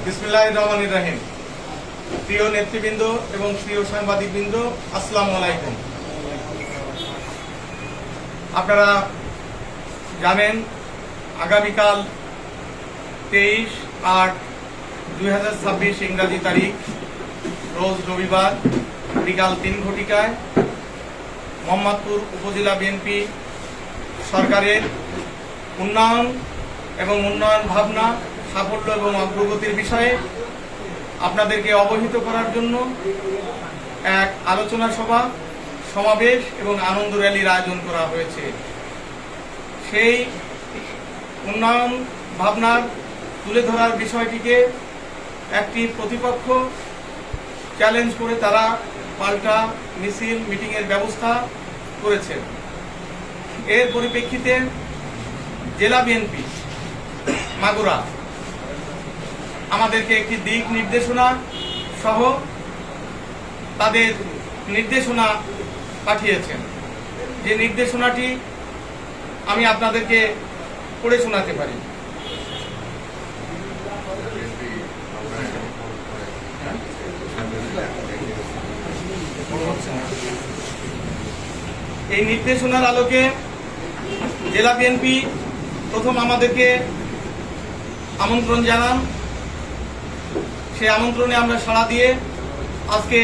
বিসমিল্লাহির রহমানির রহিম। প্রিয় নেতৃবৃন্দ এবং প্রিয় সাংবাদিকবৃন্দ, আসসালামু আলাইকুম। আপনারা জানেন আগামীকাল 23/8/2026 ইংরাজি তারিখ, রোজ রবিবার বিকাল 3 ঘটিকায় মোহাম্মদপুর উপজেলা বিএনপি সরকারের উন্নয়ন এবং উন্নয়ন ভাবনা, সাফল্য এবং অগ্রগতির বিষয়ে আপনাদেরকে অবহিত করার জন্য এক আলোচনা সভা, সমাবেশ এবং আনন্দ র্যালির আয়োজন করা হয়েছে। সেই উন্নয়ন ভাবনার তুলে ধরার বিষয়টিকে একটি প্রতিপক্ষ চ্যালেঞ্জ করে তারা পাল্টা মিছিল মিটিংয়ের ব্যবস্থা করেছে। এর পরিপ্রেক্ষিতে জেলা বিএনপি মাগুরা আমাদেরকে একটি দিক নির্দেশনা সহ তাদের নির্দেশনা পাঠিয়েছেন। যে নির্দেশনাটি আমি আপনাদেরকে পড়ে শোনাতে পারি। এই নির্দেশনার আলোকে জেলা বিএনপি প্রথম আমাদেরকে আমন্ত্রণ জানান। সেই আমন্ত্রণে আমরা সাড়া দিয়ে আজকে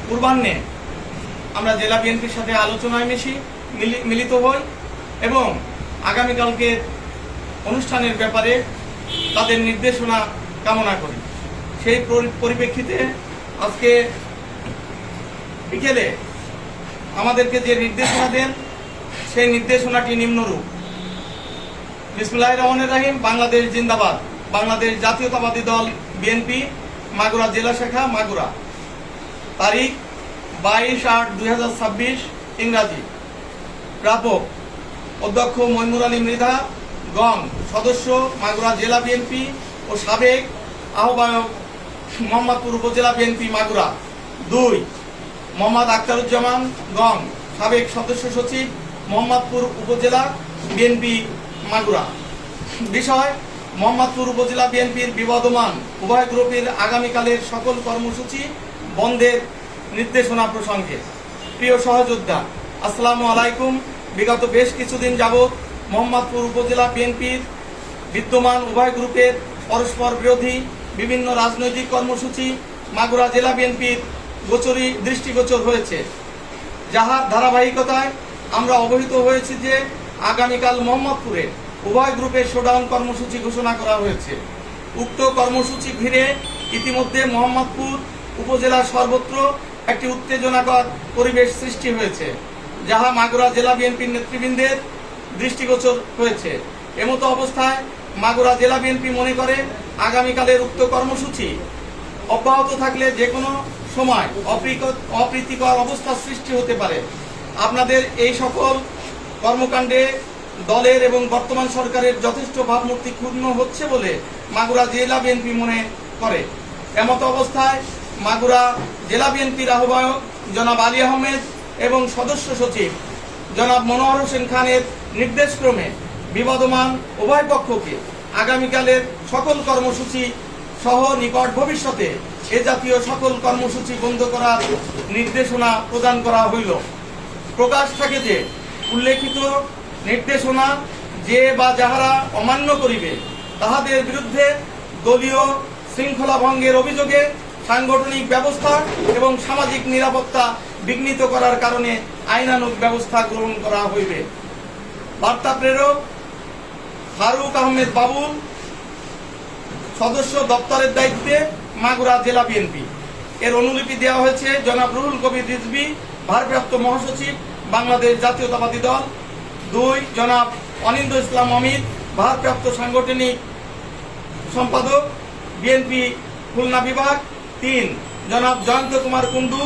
পূর্বাহ্নে আমরা জেলা বিএনপির সাথে আলোচনায় মিলিত হই এবং আগামীকালকে অনুষ্ঠানের ব্যাপারে তাদের নির্দেশনা কামনা করি। সেই পরিপ্রেক্ষিতে আজকে বিকেলে আমাদেরকে যে নির্দেশনা দেন সেই নির্দেশনাটি নিম্নরূপ: বিসমিল্লাহির রহমানির রহিম। বাংলাদেশ জিন্দাবাদ। বাংলাদেশ জাতীয়তাবাদী দল বিএনপি মাগুরা জেলা শাখা মাগুরা, তারিখ 22/8/2026 ইংরাজি। প্রাপক অধ্যক্ষ মইনুর আলী মৃধা, গং সদস্য মাগুরা জেলা বিএনপি ও সাবেক আহ্বায়ক মোহাম্মদপুর উপজেলা বিএনপি মাগুরা। 2 মোহাম্মদ আখতারুজ্জামান, গং সাবেক সদস্য সচিব মোহাম্মদপুর উপজেলা বিএনপি মাগুরা। বিষয়: মোহাম্মদপুর উপজেলা বিএনপির বিবদমান উভয় গ্রুপের আগামীকালের সকল কর্মসূচি বন্ধের নির্দেশনা প্রসঙ্গে। প্রিয় সহযোদ্ধা, আসসালামু আলাইকুম। বিগত বেশ কিছুদিন যাবৎ মোহাম্মদপুর উপজেলা বিএনপির বিদ্যমান উভয় গ্রুপের পরস্পর বিরোধী বিভিন্ন রাজনৈতিক কর্মসূচি মাগুরা জেলা বিএনপির দৃষ্টিগোচর হয়েছে, যাহার ধারাবাহিকতায় আমরা অবহিত হয়েছি যে আগামীকাল মোহাম্মদপুরে উভয় গ্রুপের শোডাউন কর্মসূচি ঘোষণা করা হয়েছে। উক্ত কর্মসূচি ঘিরে ইতিমধ্যে মোহাম্মদপুর উপজেলার সর্বত্র একটি উত্তেজনাকর পরিবেশ সৃষ্টি হয়েছে, যাহা মাগুরা জেলা বিএনপির নেতৃবৃন্দের দৃষ্টিগোচর হয়েছে। এমতো অবস্থায় মাগুরা জেলা বিএনপি মনে করে আগামীকালের উক্ত কর্মসূচি অব্যাহত থাকলে যে কোনো সময় অপ্রীতিকর অবস্থার সৃষ্টি হতে পারে। আপনাদের এই সকল কর্মকাণ্ডে দলের এবং বর্তমান সরকারের যথেষ্ট ভাবমূর্তি ক্ষুণ্ণ হচ্ছে বলে মাগুরা জেলা বিএনপি মনে করে। এমত অবস্থায় মাগুরা জেলা বিএনপির আহ্বায়ক জনাব আলী আহমেদ এবং সদস্য সচিব জনাব মনোহর হোসেন খানের নির্দেশক্রমে বিবদমান উভয় পক্ষকে আগামীকালের সকল কর্মসূচি সহ নিকট ভবিষ্যতে এ জাতীয় সকল কর্মসূচি বন্ধ করার নির্দেশনা প্রদান করা হইল। প্রকাশ থাকে যে উল্লেখিত নির্দেশনা যে বা যাহারা অমান্য করিবে তাহাদের বিরুদ্ধে দলীয় শৃঙ্খলা ভঙ্গের অভিযোগে সাংগঠনিক ব্যবস্থা এবং সামাজিক নিরাপত্তা বিঘ্নিত করার কারণে আইনানুগ ব্যবস্থা গ্রহণ করা হইবে। বার্তা প্রেরক ফারুক আহমেদ বাবুল, সদস্য দপ্তরের দায়িত্বে মাগুরা জেলা বিএনপি। এর অনুলিপি দেওয়া হয়েছে জনাব রুহুল কবির রিজভী, ভারপ্রাপ্ত মহাসচিব বাংলাদেশ জাতীয়তাবাদী দল। 2 জনাব অনিন্দ ইসলাম অমিত, ভারপ্রাপ্ত সাংগঠনিক সম্পাদক বিএনপি খুলনা বিভাগ। 3 জনাব জয়ন্ত কুমার কুন্ডু,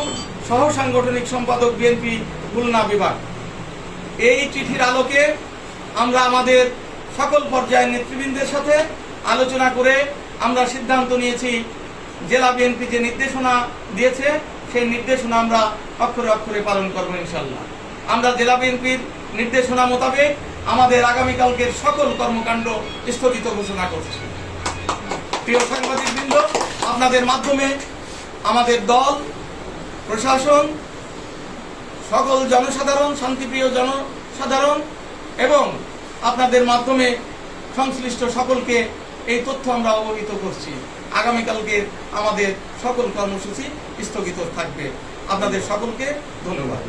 সহ সাংগঠনিক সম্পাদক বিএনপি খুলনা বিভাগ। এই চিঠির আলোকে আমরা আমাদের সকল পর্যায়ের নেতৃবৃন্দের সাথে আলোচনা করে আমরা সিদ্ধান্ত নিয়েছি জেলা বিএনপি যে নির্দেশনা দিয়েছে সেই নির্দেশনা আমরা অক্ষরে অক্ষরে পালন করবো ইনশাল্লাহ। আমরা জেলা বিএনপির নির্দেশনা মোতাবেক আমাদের আগামীকালকের সকল কর্মকাণ্ড স্থগিত ঘোষণা করছি। প্রিয় সাংবাদিকবৃন্দ, আপনাদের মাধ্যমে আমাদের দল, প্রশাসন, সকল জনসাধারণ, শান্তিপ্রিয় জনসাধারণ এবং আপনাদের মাধ্যমে সংশ্লিষ্ট সকলকে এই তথ্য আমরা অবহিত করছি। আগামীকালকে আমাদের সকল কর্মসূচি স্থগিত থাকবে। আপনাদের সকলকে ধন্যবাদ।